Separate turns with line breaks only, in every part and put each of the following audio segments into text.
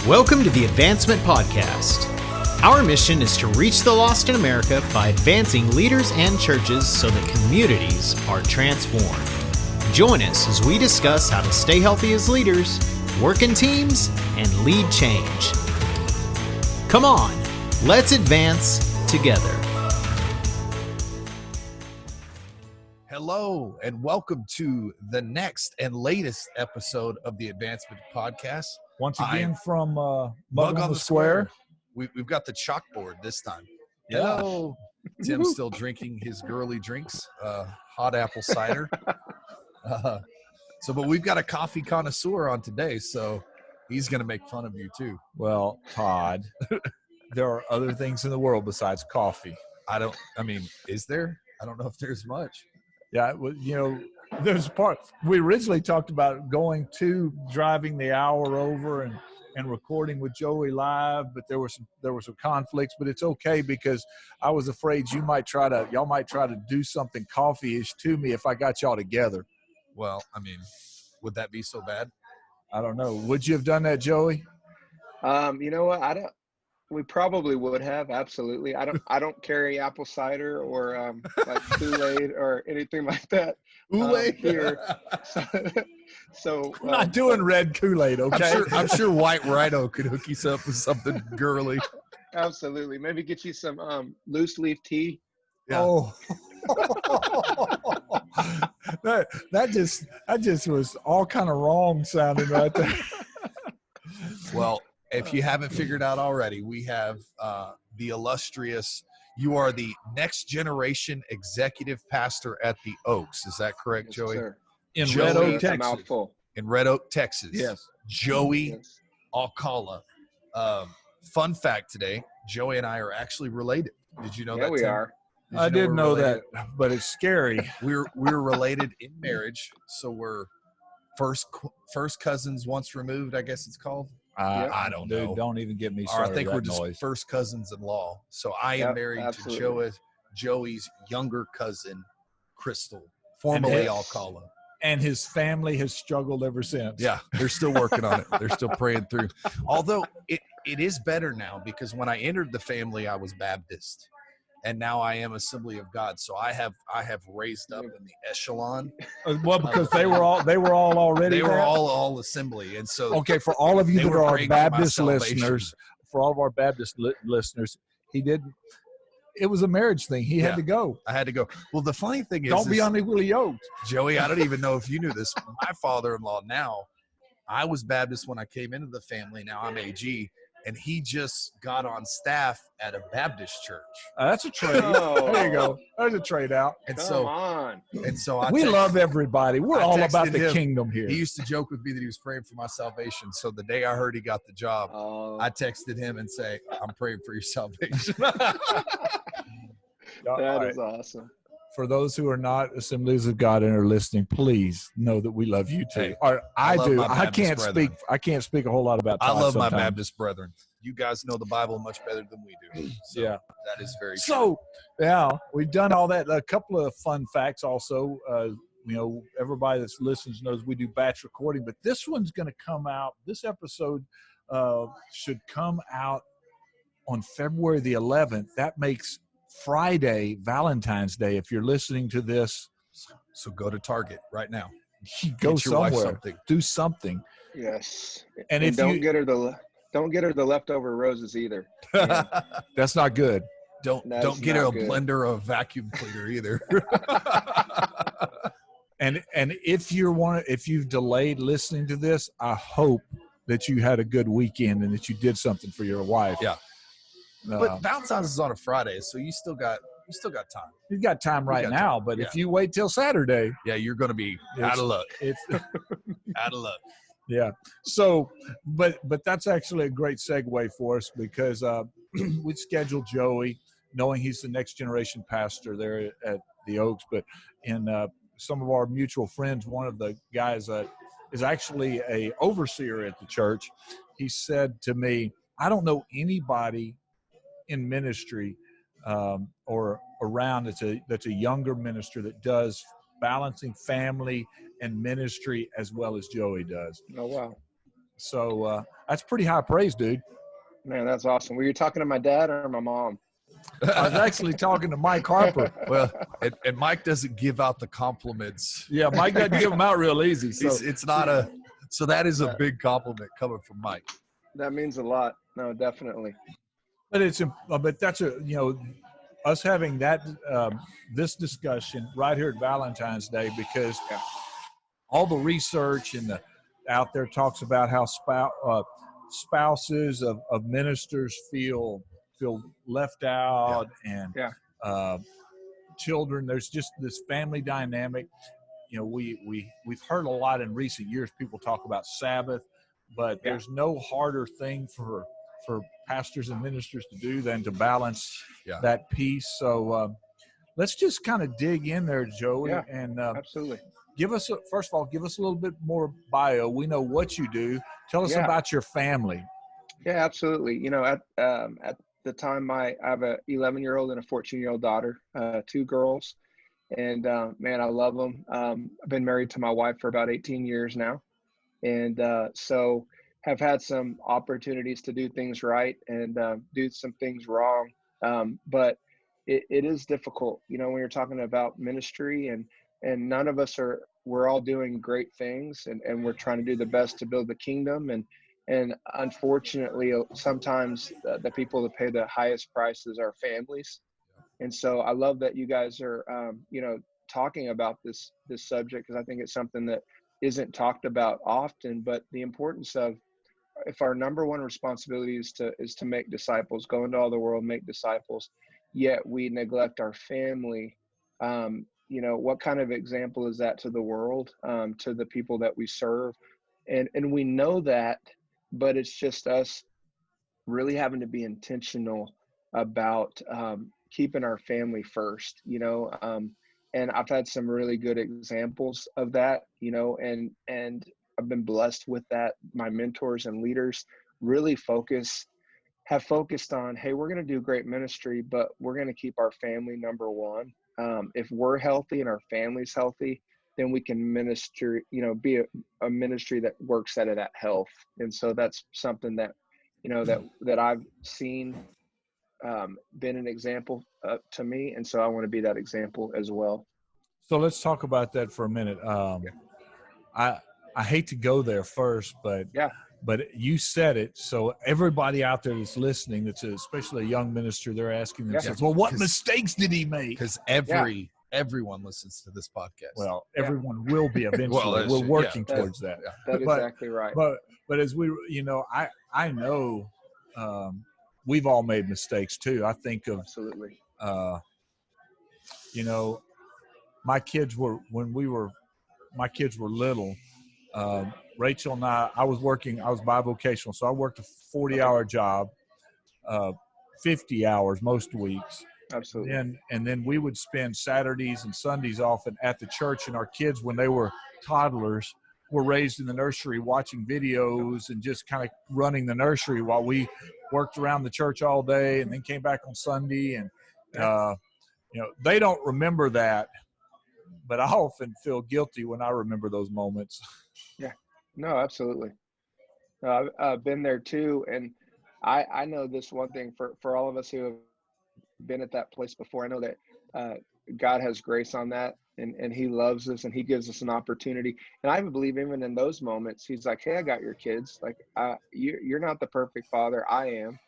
Welcome to the Advancement Podcast. Our mission is to reach the lost in America by advancing leaders and churches so that communities are transformed. Join us as we discuss how to stay healthy as leaders, work in teams, and lead change. Come on, let's advance together.
Hello, and welcome to the next and latest episode of the Advancement Podcast.
Once again from Mug on the Square.
We've got the chalkboard this time.
Yeah.
Hello. Tim's still drinking his girly drinks, hot apple cider. But we've got a coffee connoisseur on today, so he's going to make fun of you too.
Well, Todd, there are other things in the world besides coffee.
Is there? I don't know if there's much.
Yeah, there's part. We originally talked about driving the hour over and recording with Joey live, but there were some conflicts. But it's okay because I was afraid y'all might try to do something coffee-ish to me if I got y'all together.
Well, would that be so bad?
I don't know. Would you have done that, Joey?
You know what? We probably would have. Absolutely. I don't carry apple cider or like Kool-Aid or anything like that here. So
I'm not doing red Kool-Aid, okay?
I'm sure White Rhino could hook you up with something girly.
Absolutely. Maybe get you some loose leaf tea.
Yeah.
Oh. that just was all kind of wrong sounding right there.
Well, if you haven't figured out already, we have the illustrious, you are the next generation executive pastor at the Oaks. Is that correct,
Yes,
Joey?
sir.
In
Joey,
Red Oak,
It's a
Texas.
mouthful.
In Red Oak, Texas.
Yes.
Joey
Yes.
Alcala. Fun fact today, Joey and I are actually related. Did you know
Yeah,
that,
we
Tim?
are.
Did you
I didn't
we're
know
related?
that, but it's scary.
We're related in marriage, so we're first cousins once removed, I guess it's called. I don't know.
Dude, don't even get me
Or
started.
I think
with
we're
that
just
noise.
first cousins-in-law. So I am
Yep,
married
absolutely.
to Joey's younger cousin, Crystal, formerly
yes.
Alcala.
And his family has struggled ever since.
Yeah, they're still working on it. They're still praying through. Although it is better now because when I entered the family, I was Baptist. And now I am Assembly of God. So I have raised up in the echelon.
Well, because they were all already.
They were
there.
all Assembly. And so
Okay, for all of you
they
that
were
are
praying for my
Baptist
salvation.
listeners, for all of our Baptist listeners, it was a marriage thing. He
Yeah.
had to go.
I had to go. Well, the funny thing is,
Don't be unequally yoked.
Joey, I don't even know if you knew this. My father-in-law now, I was Baptist when I came into the family. Now I'm AG, and he just got on staff at a Baptist church.
That's a trade.
Oh.
There you go. There's a trade out.
And
Come
so,
on.
We love everybody. We're
I
all about
texted
the
him.
kingdom here.
He used to joke with me that he was praying for my salvation. So the day I heard he got the job, I texted him and say, "I'm praying for your salvation."
All
That
right.
is awesome.
For those who are not Assemblies of God and are listening, please know that we love you too.
Hey,
Or I
love
do.
my
I
Baptist
can't
brethren.
speak. I can't speak a whole lot about.
I
Todd
love
sometimes.
my Baptist brethren. You guys know the Bible much better than we do. So
Yeah.
that is very true.
So, yeah, we've done all that. A couple of fun facts also. Everybody that listens knows we do batch recording, but this one's going to come out. This episode should come out on February the 11th. That makes Friday Valentine's Day. If you're listening to this,
So go to Target right now.
go
Get your wife
somewhere,
something.
do something.
Yes.
And if
don't
you,
get her the leftover roses either. Yeah.
that's not good.
Don't
That's
get her a
not good.
blender or a vacuum cleaner either.
And if you've delayed listening to this, I hope that you had a good weekend and that you did something for your wife.
Yeah. But Valentine's is on a Friday, so you still got time.
You've got time right
got
now,
time,
but
yeah.
if you wait till Saturday,
Yeah, you're going to be out of luck.
it's
Out of luck.
yeah. So, but that's actually a great segue for us because we scheduled Joey, knowing he's the next generation pastor there at the Oaks, but in some of our mutual friends, one of the guys that is actually a overseer at the church, he said to me, "I don't know anybody in ministry or around that's a younger minister that does balancing family and ministry as well as Joey does."
Oh, wow.
So that's pretty high praise, dude.
Man, that's awesome. Were you talking to my dad or my mom?
I was actually talking to Mike Harper.
Well, and Mike doesn't give out the compliments.
Yeah, Mike doesn't give them out real easy. So
It's not so that is a big compliment coming from Mike.
That means a lot. No, definitely.
but that's us having that this discussion right here at Valentine's Day, because all the research and out there talks about how spouses of ministers feel left out, and children. There's just this family dynamic. We've heard a lot in recent years people talk about Sabbath, but there's no harder thing for pastors and ministers to do than to balance that piece. So let's just kind of dig in there, Joey, and
absolutely.
First of all, give us a little bit more bio. We know what you do. Tell us about your family.
Yeah, absolutely. At the time, I have a 11-year-old and a 14-year-old daughter, 2 girls, and man, I love them. I've been married to my wife for about 18 years now, and so have had some opportunities to do things right and do some things wrong, but it is difficult, when you're talking about ministry, and none of us we're all doing great things, and we're trying to do the best to build the kingdom, and unfortunately sometimes the people that pay the highest prices are families. And so I love that you guys are talking about this subject, because I think it's something that isn't talked about often, but the importance of, if our number one responsibility is to make disciples, go into all the world, make disciples, yet we neglect our family, what kind of example is that to the world, to the people that we serve? And we know that, but it's just us really having to be intentional about keeping our family first, and I've had some really good examples of that, and I've been blessed with that. My mentors and leaders really have focused on, hey, we're going to do great ministry, but we're going to keep our family number one. If we're healthy and our family's healthy, then we can minister, be a ministry that works out of that health. And so that's something that, that I've seen been an example to me. And so I want to be that example as well.
So let's talk about that for a minute. I hate to go there first, but you said it. So everybody out there that's listening, especially a young minister, they're asking themselves, well, what mistakes did he make?
Because everyone listens to this podcast.
Well, everyone will be eventually. We're working towards that.
That's exactly right.
But as we, I know we've all made mistakes too. I think of,
absolutely.
My kids were little. Rachel and I was bivocational, so I worked a 40-hour job, 50 hours most weeks.
Absolutely.
And then we would spend Saturdays and Sundays often at the church, and our kids, when they were toddlers, were raised in the nursery watching videos and just kind of running the nursery while we worked around the church all day and then came back on Sunday. And, they don't remember that, but I often feel guilty when I remember those moments.
Yeah, no, absolutely. I've been there too. And I know this one thing for all of us who have been at that place before. I know that God has grace on that, and he loves us, and he gives us an opportunity. And I believe even in those moments, he's like, hey, I got your kids. Like, you're not the perfect father. I am.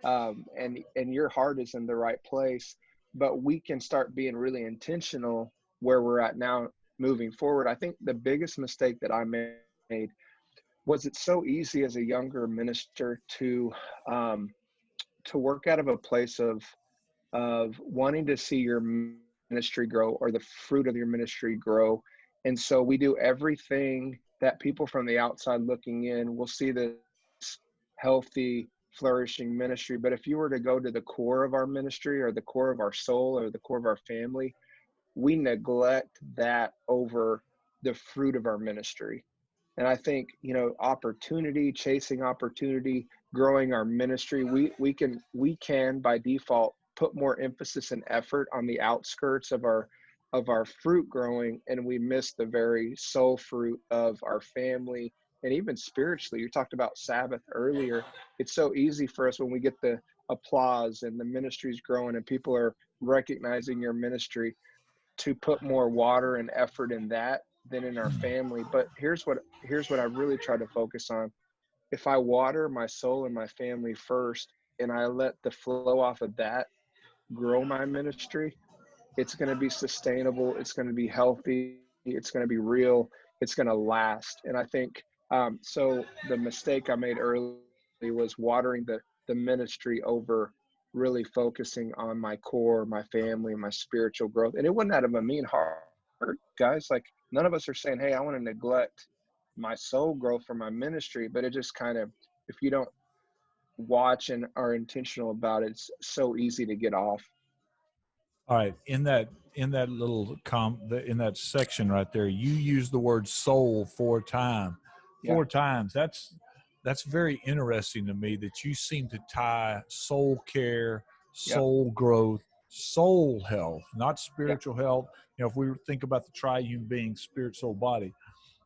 And your heart is in the right place, but we can start being really intentional where we're at now moving forward. I think the biggest mistake that I made was it's so easy as a younger minister to work out of a place of wanting to see your ministry grow, or the fruit of your ministry grow. And so we do everything that people from the outside looking in will see this healthy, flourishing ministry. But if you were to go to the core of our ministry, or the core of our soul, or the core of our family, we neglect that over the fruit of our ministry. And I think, chasing opportunity, growing our ministry, we can by default put more emphasis and effort on the outskirts of our fruit growing, and we miss the very soul fruit of our family and even spiritually. You talked about Sabbath earlier. It's so easy for us when we get the applause and the ministry's growing and people are recognizing your ministry to put more water and effort in that than in our family. But here's what I really try to focus on. If I water my soul and my family first, and I let the flow off of that grow my ministry, it's going to be sustainable. It's going to be healthy. It's going to be real. It's going to last. And I think, so the mistake I made early was watering the ministry over really focusing on my core, my family, my spiritual growth. And it wasn't out of a mean heart, guys. Like, none of us are saying, hey, I want to neglect my soul growth for my ministry. But it just kind of, if you don't watch and are intentional about it, it's so easy to get off.
All right, in that little in that section right there, you use the word soul four times. That's very interesting to me that you seem to tie soul care, soul growth, soul health, not spiritual health. You know, if we think about the triune being, spirit, soul, body,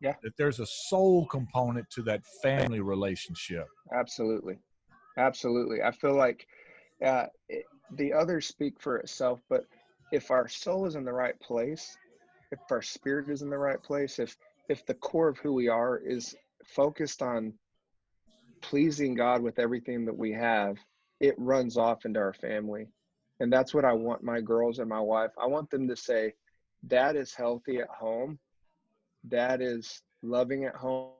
that there's a soul component to that family relationship.
Absolutely. I feel like the others speak for itself, but if our soul is in the right place, if our spirit is in the right place, if the core of who we are is focused on pleasing God with everything that we have, it runs off into our family. And that's what I want my girls and my wife. I want them to say, Dad is healthy at home. Dad is loving at home.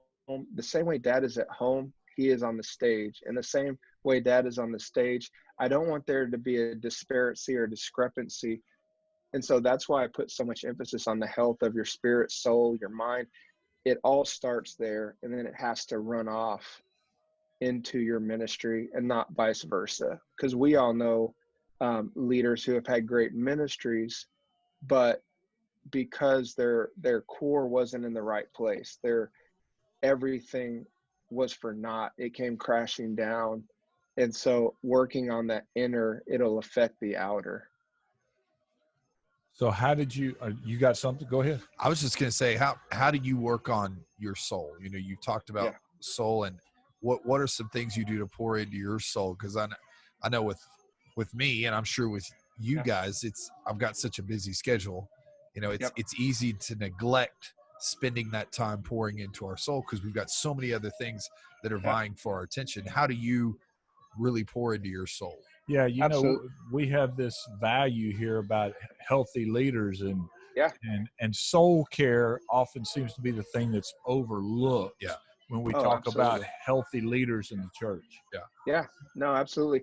The same way Dad is at home, he is on the stage. And the same way Dad is on the stage, I don't want there to be a disparity or discrepancy. And so that's why I put so much emphasis on the health of your spirit, soul, your mind. It all starts there, and then it has to run off into your ministry and not vice versa. Because we all know leaders who have had great ministries, but because their core wasn't in the right place, their everything was for naught. It came crashing down. And so working on that inner, it'll affect the outer.
So how did you got something? Go ahead.
I was just going to say, how do you work on your soul? You know, you talked about soul, and what are some things you do to pour into your soul? Because I know with me, and I'm sure with you guys, I've got such a busy schedule. You know, it's easy to neglect spending that time pouring into our soul because we've got so many other things that are vying for our attention. How do you really pour into your soul?
Yeah, you know, we have this value here about healthy leaders, and soul care often seems to be the thing that's overlooked when we talk about healthy leaders in the church.
No, absolutely.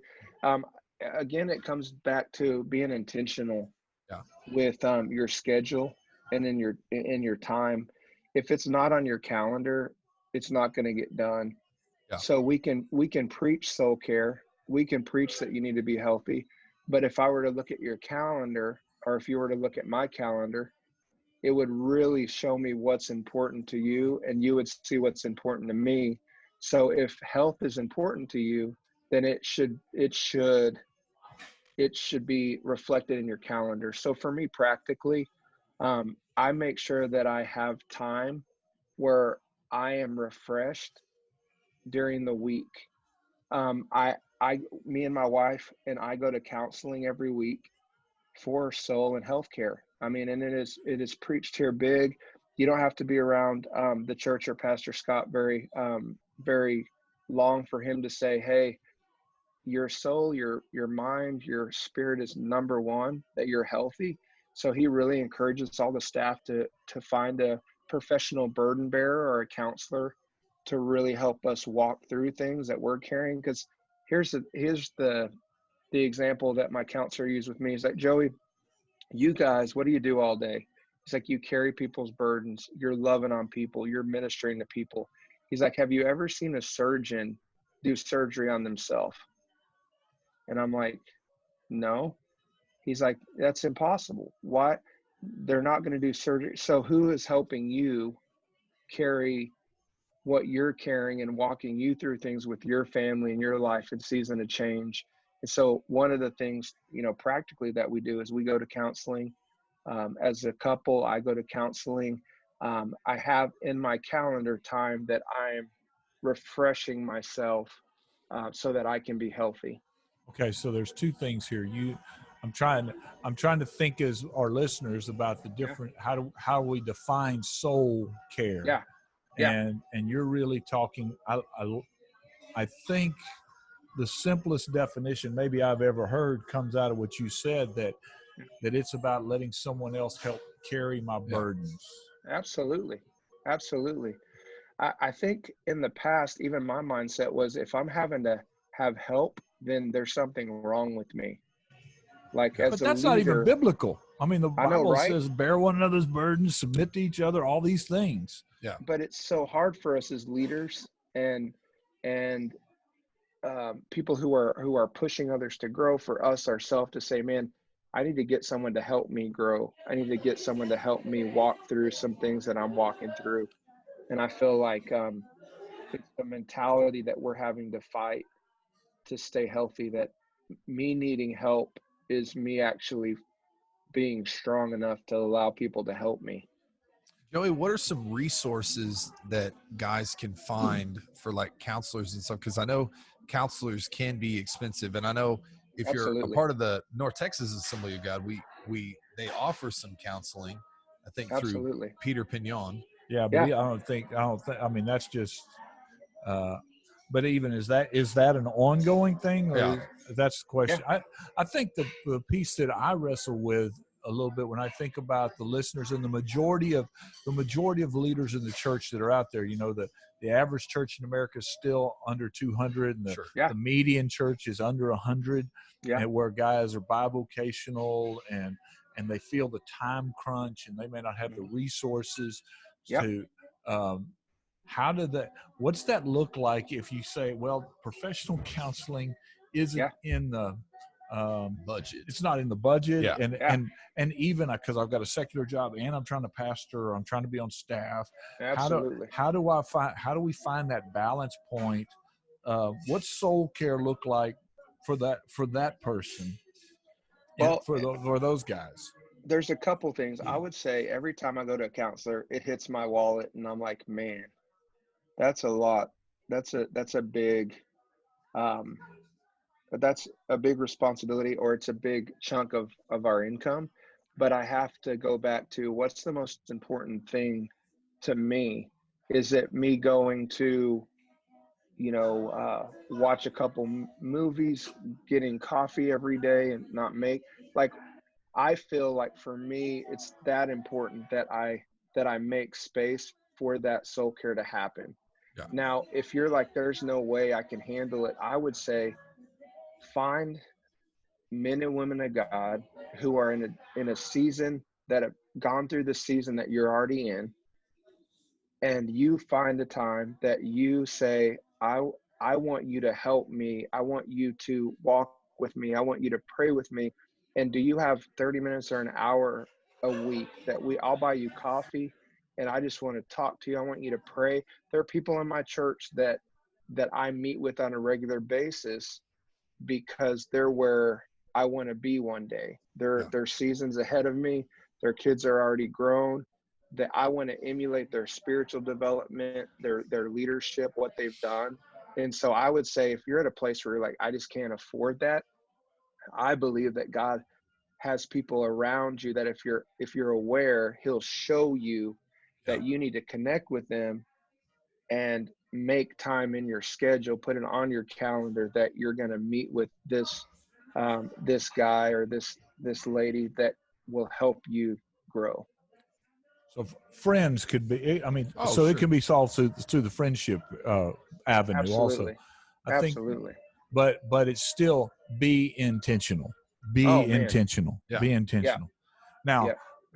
Again, it comes back to being intentional with your schedule and in your time. If it's not on your calendar, it's not going to get done. So we can preach soul care. We can preach that you need to be healthy. But if I were to look at your calendar, or if you were to look at my calendar, it would really show me what's important to you, and you would see what's important to me. So if health is important to you, then it should be reflected in your calendar. So for me, practically, I make sure that I have time where I am refreshed during the week. Me and my wife and I go to counseling every week for soul and healthcare. I mean, and it is preached here big. You don't have to be around the church or Pastor Scott very long for him to say, hey, your soul, your mind, your spirit is number one, that you're healthy. So he really encourages all the staff to find a professional burden bearer or a counselor to really help us walk through things that we're carrying. Because here's the example that my counselor used with me. He's like, Joey, you guys, what do you do all day? He's like, you carry people's burdens. You're loving on people. You're ministering to people. He's like, have you ever seen a surgeon do surgery on themselves? And I'm like, no. He's like, that's impossible. Why? They're not going to do surgery. So who is helping you carry what you're carrying and walking you through things with your family and your life and season of change? And so one of the things, practically that we do is we go to counseling. As a couple, I go to counseling I have in my calendar time that I'm refreshing myself so that I can be healthy.
Okay, so there's two things here. I'm trying to think as our listeners about the different how we define soul care.
Yeah. Yeah.
And you're really talking. I think the simplest definition maybe I've ever heard comes out of what you said, that it's about letting someone else help carry my burdens.
Absolutely. Absolutely. I think in the past, even my mindset was, if I'm having to have help, then there's something wrong with me. Like, as
But
a
that's not even
leader,
biblical. I mean, the
I know,
Bible
right?
says bear one another's burdens, submit to each other, all these things.
Yeah.
But it's so hard for us as leaders and people who are pushing others to grow, for us ourselves to say, man, I need to get someone to help me grow. I need to get someone to help me walk through some things that I'm walking through. And I feel like it's the mentality that we're having to fight to stay healthy, that me needing help is me actually being strong enough to allow people to help me.
Joey, what are some resources that guys can find for like counselors and stuff? Because I know counselors can be expensive, and I know if you're a
Absolutely.
part of the North Texas Assembly of God, they offer some counseling, I think, through
Absolutely.
Peter Pignon.
Yeah, but I don't think. I mean, that's just. But even is that an ongoing thing, or that's the question?
Yeah.
I think the piece that I wrestle with a little bit when I think about the listeners and the majority of leaders in the church that are out there. You know, the average church in America is still under 200, and the median church is under 100.
Yeah.
And where guys are bivocational and they feel the time crunch, and they may not have the resources to. What's that look like if you say, well, professional counseling isn't in the
budget?
It's not in the budget.
Yeah.
And even because I've got a secular job and I'm trying to pastor, or I'm trying to be on staff.
Absolutely.
How do we find that balance point? What's soul care look like for that person?
Well,
for those guys.
There's a couple things. I would say every time I go to a counselor, it hits my wallet, and I'm like, man, that's a lot. That's a big that's a big responsibility, or it's a big chunk of our income. But I have to go back to, what's the most important thing to me? Is it me going to, watch a couple movies, getting coffee every day, and not I feel like for me, it's that important that I make space for that soul care to happen.
Yeah.
Now, if you're like, there's no way I can handle it, I would say find men and women of God who are in a season, that have gone through the season that you're already in, and you find a time that you say, I want you to help me. I want you to walk with me. I want you to pray with me. And do you have 30 minutes or an hour a week that I'll buy you coffee, and I just want to talk to you. I want you to pray. There are people in my church that I meet with on a regular basis, because they're where I want to be one day. They're seasons ahead of me. Their kids are already grown. That I want to emulate their spiritual development, their leadership, what they've done. And so I would say, if you're at a place where you're like, I just can't afford that, I believe that God has people around you that if you're aware, he'll show you that you need to connect with them, and make time in your schedule, put it on your calendar that you're going to meet with this guy or this lady that will help you grow.
So friends could be, it can be solved through the friendship avenue.
Absolutely.
Also. I think,
Absolutely.
But it's still be intentional. Be intentional.
Yeah.
Be intentional. Now,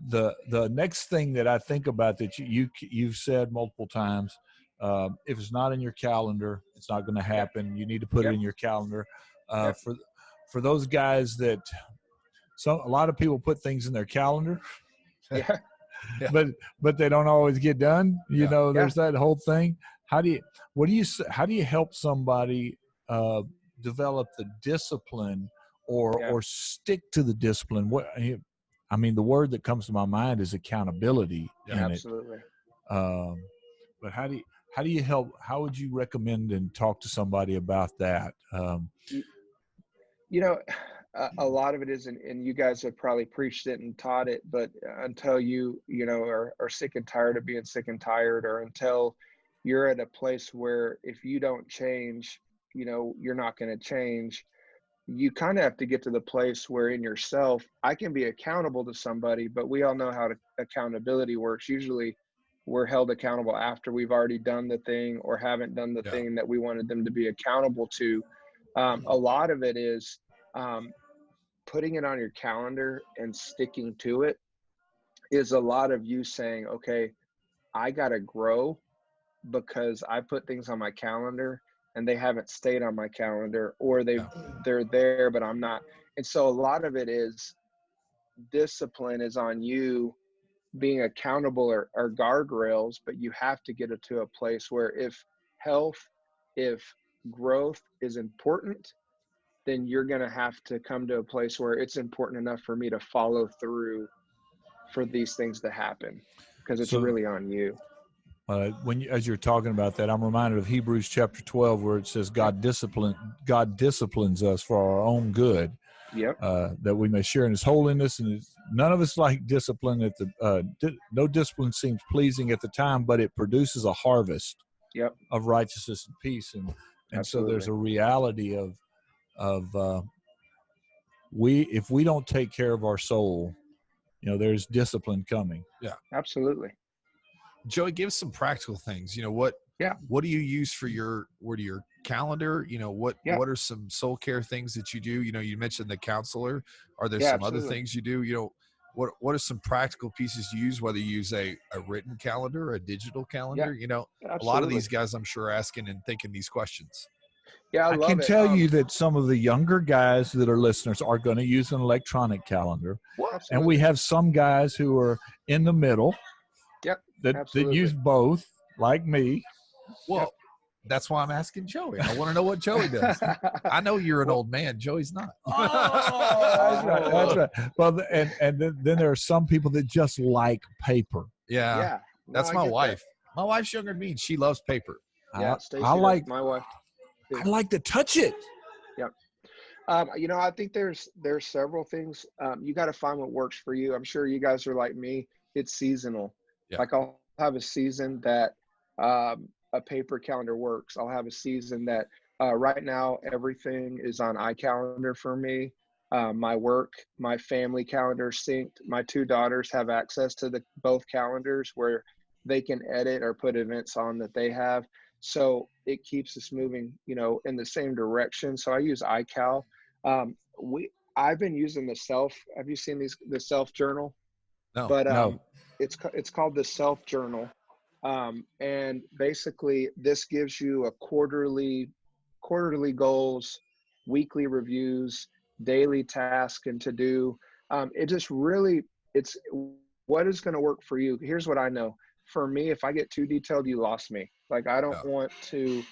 the next thing that I think about that you've said multiple times, if it's not in your calendar, it's not going to happen. You need to put it in your calendar. For those guys that, a lot of people put things in their calendar. But they don't always get done. There's that whole thing. How do you help somebody develop the discipline or stick to the discipline? The word that comes to my mind is accountability.
Absolutely.
Um, but how do you help? How would you recommend and talk to somebody about that?
You, you know, a lot of it is, and you guys have probably preached it and taught it, but until you know, are sick and tired of being sick and tired, or until you're at a place where if you don't change, you know, you're not going to change. You kind of have to get to the place where in yourself, I can be accountable to somebody, but we all know how accountability works. Usually we're held accountable after we've already done the thing or haven't done the thing that we wanted them to be accountable to. A lot of it is um, putting it on your calendar and sticking to it is a lot of you saying, okay, I got to grow because I put things on my calendar and they haven't stayed on my calendar, or they're there, but I'm not. And so a lot of it is discipline is on you being accountable or guardrails, but you have to get it to a place where if growth is important, then you're going to have to come to a place where it's important enough for me to follow through for these things to happen, because it's really on you.
As you're talking about that, I'm reminded of Hebrews chapter 12, where it says God disciplines us for our own good, that we may share in His holiness. And none of us like discipline no discipline seems pleasing at the time, but it produces a harvest of righteousness and peace. And so there's a reality of if we don't take care of our soul, you know, there's discipline coming.
Yeah,
absolutely.
Joey, give us some practical things. You know, what do you use for your calendar? You know, what are some soul care things that you do? You know, you mentioned the counselor. Are there some other things you do? You know, what are some practical pieces you use, whether you use a written calendar, a digital calendar? You know, a lot of these guys, I'm sure, are asking and thinking these questions.
Yeah,
I can tell you that some of the younger guys that are listeners are going to use an electronic calendar. And we have some guys who are in the middle that use both, like me.
Well, that's why I'm asking Joey. I want to know what Joey does. I know you're an old man. Joey's not.
That's right. Well, and then there are some people that just like paper.
Yeah. That's my wife. My wife's younger than me, and she loves paper.
Yeah,
I like
my wife.
I like to touch it.
Yeah. You know, I think there's several things. You got to find what works for you. I'm sure you guys are like me. It's seasonal. Yeah. Like I'll have a season that a paper calendar works. I'll have a season that right now everything is on iCalendar for me. My work, my family calendar synced. My two daughters have access to both calendars where they can edit or put events on that they have. So it keeps us moving, you know, in the same direction. So I use iCal. I've been using have you seen the self journal?
No.
But
no.
It's called the self journal. And basically this gives you a quarterly goals, weekly reviews, daily task and to do. It just really, it's what is going to work for you. Here's what I know. For me, if I get too detailed, you lost me. Like I don't want to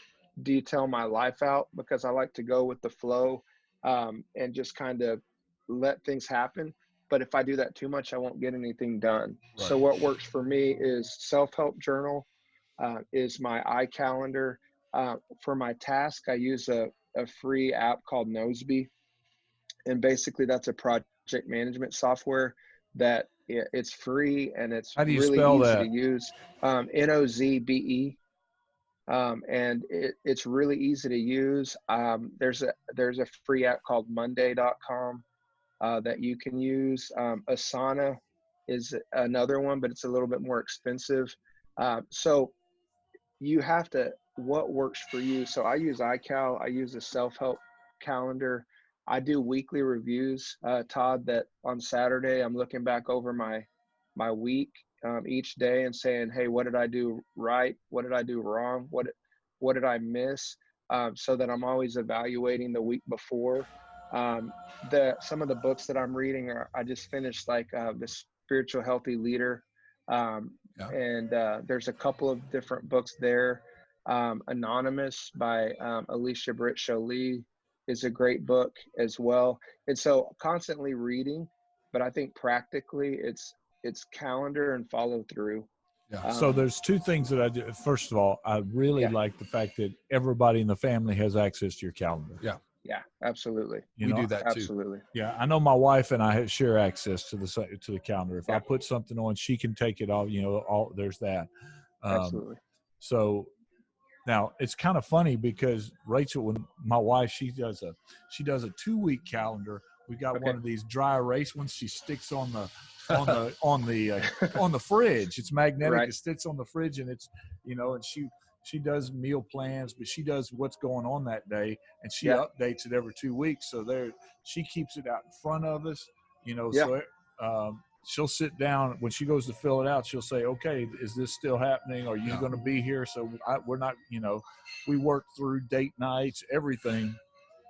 detail my life out because I like to go with the flow and just kind of let things happen. But if I do that too much, I won't get anything done. Right. So what works for me is self-help journal, is my iCalendar. For my task, I use a free app called Noseby. And basically that's a project management software that it's free and it's really easy to use. Nozbe. And it's really easy to use. There's a free app called Monday.com. That you can use. Asana is another one, but it's a little bit more expensive. So you have to, what works for you. So I use iCal, I use a self-help calendar. I do weekly reviews, Todd, that on Saturday, I'm looking back over my week each day and saying, hey, what did I do right? What did I do wrong? What did I miss? So that I'm always evaluating the week before. Some of the books that I'm reading I just finished like the Spiritual Healthy Leader. And there's a couple of different books there. Anonymous by Alicia Britt Jolie is a great book as well. And so constantly reading, but I think practically it's calendar and follow through.
Yeah.
So there's two things that I do. First of all, I really like the fact that everybody in the family has access to your calendar.
Yeah.
Yeah, absolutely.
We do that too.
Absolutely.
Yeah, I know my wife and I share access to the calendar. If I
Yeah.
put something on, she can take it off. There's that.
Absolutely.
So now it's kind of funny because Rachel, when my wife, she does a 2-week calendar. We got one of these dry erase ones. She sticks on the fridge. It's magnetic.
Right.
It sticks on the fridge, and it's and she does meal plans, but she does what's going on that day, and she updates it every 2 weeks. So she keeps it out in front of us. So she'll sit down when she goes to fill it out. She'll say, "Okay, is this still happening? Are you going to be here?" So we're not. We work through date nights, everything.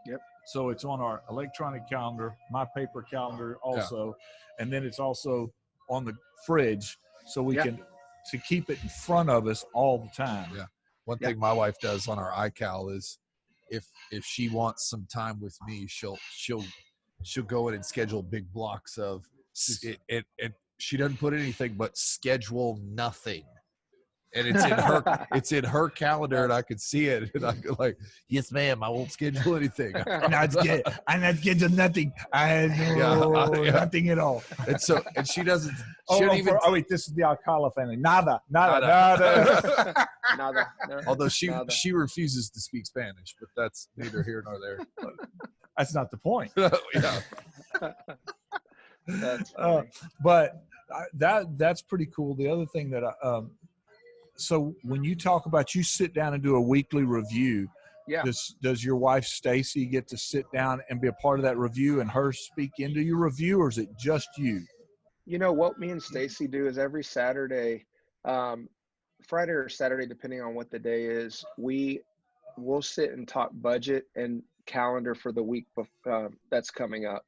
Yep.
So it's on our electronic calendar, my paper calendar also, and then it's also on the fridge, so we can to keep it in front of us all the time.
Yeah. One thing my wife does on our iCal is if she wants some time with me, she'll go in and schedule big blocks of it. She doesn't put anything but schedule nothing. And it's in her calendar, and I could see it, and I go like, "Yes, ma'am, I won't schedule anything.
I'm not schedule nothing. I have nothing at all."
And she doesn't.
Wait, this is the Alcala family. Nada.
Nada. No,
Although she refuses to speak Spanish, but that's neither here nor there.
That's not the point.
Yeah.
That's funny.
But that's pretty cool. The other thing that so when you talk about you sit down and do a weekly review, does your wife Stacy get to sit down and be a part of that review and her speak into your review, or is it just you?
What me and Stacy do is every Saturday, Friday or Saturday, depending on what the day is, we'll sit and talk budget and calendar for the week that's coming up.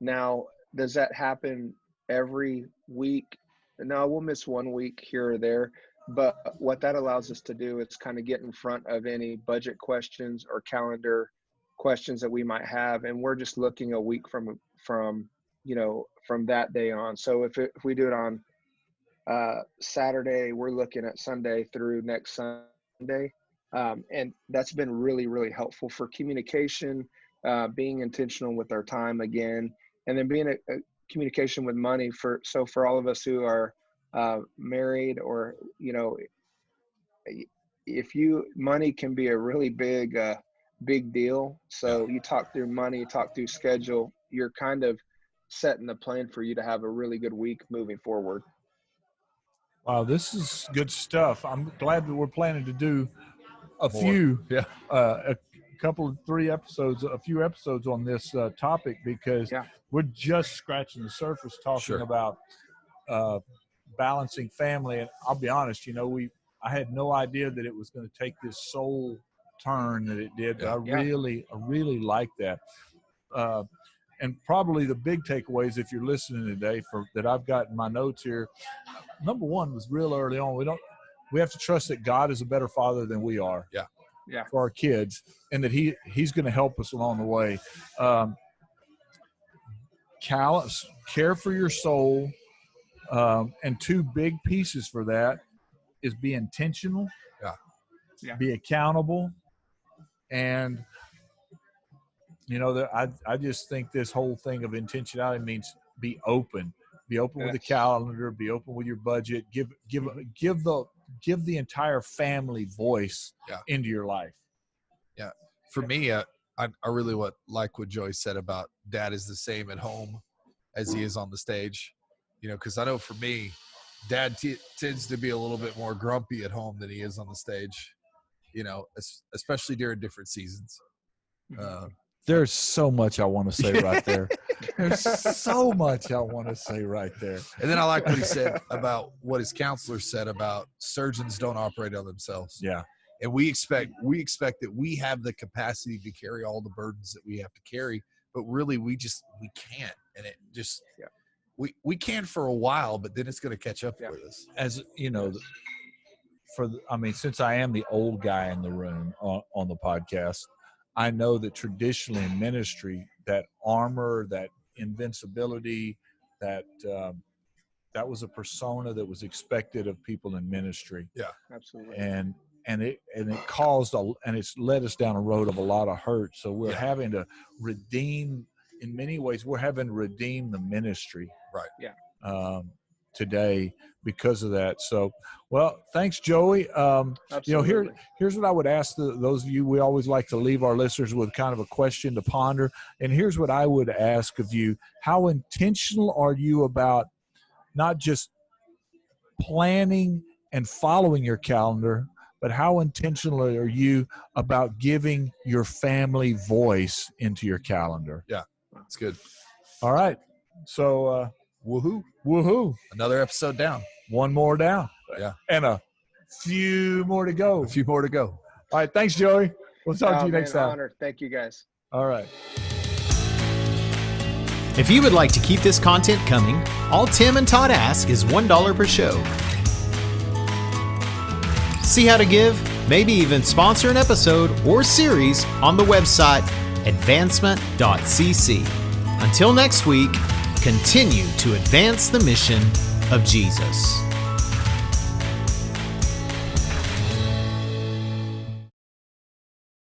Now, does that happen every week? No, we'll miss 1 week here or there. But what that allows us to do is kind of get in front of any budget questions or calendar questions that we might have. And we're just looking a week from that day on. So if we do it on Saturday, we're looking at Sunday through next Sunday. And that's been really, really helpful for communication, being intentional with our time again, and then being a communication with money for all of us who are married, or money can be a really big deal. So you talk through money, talk through schedule, you're kind of setting the plan for you to have a really good week moving forward.
Wow, this is good stuff. I'm glad that we're planning to do a few episodes on this topic, because we're just scratching the surface talking about balancing family. And I'll be honest, I had no idea that it was going to take this soul turn that it did, but I really like that. And probably the big takeaways, if you're listening today, that I've got in my notes here, number one was real early on. We have to trust that God is a better father than we are. For our kids, and that he's going to help us along the way. Care for your soul. And two big pieces for that is be intentional, be accountable, and I just think this whole thing of intentionality means be open with the calendar, be open with your budget, give the entire family voice into your life.
For me, I really like what Joey said about Dad is the same at home as he is on the stage. Because I know for me, Dad tends to be a little bit more grumpy at home than he is on the stage, especially during different seasons.
There's so much I want to say right there. There's so much I want to say right there.
And then I like what he said about what his counselor said about surgeons don't operate on themselves.
Yeah.
And we expect that we have the capacity to carry all the burdens that we have to carry, but really we can't. And it just we can for a while, but then it's going to catch up with us.
As since I am the old guy in the room on the podcast, I know that traditionally in ministry, that armor, that invincibility, that that was a persona that was expected of people in ministry.
Yeah,
absolutely.
And it caused and it's led us down a road of a lot of hurt. So we're having to redeem, in many ways, we're having to redeem the ministry.
Right.
Yeah.
Today because of that. So, well, thanks, Joey. Here's what I would ask those of you. We always like to leave our listeners with kind of a question to ponder. And here's what I would ask of you. How intentional are you about not just planning and following your calendar, but how intentional are you about giving your family voice into your calendar?
Yeah, that's good.
All right. So, woohoo.
Another episode down.
One more down.
Yeah.
And a few more to go.
All
right. Thanks, Joey. We'll talk to you next time.
Honor. Thank you, guys.
All right.
If you would like to keep this content coming, all Tim and Todd ask is $1 per show. See how to give, maybe even sponsor an episode or series on the website advancement.cc. Until next week, continue to advance the mission of Jesus.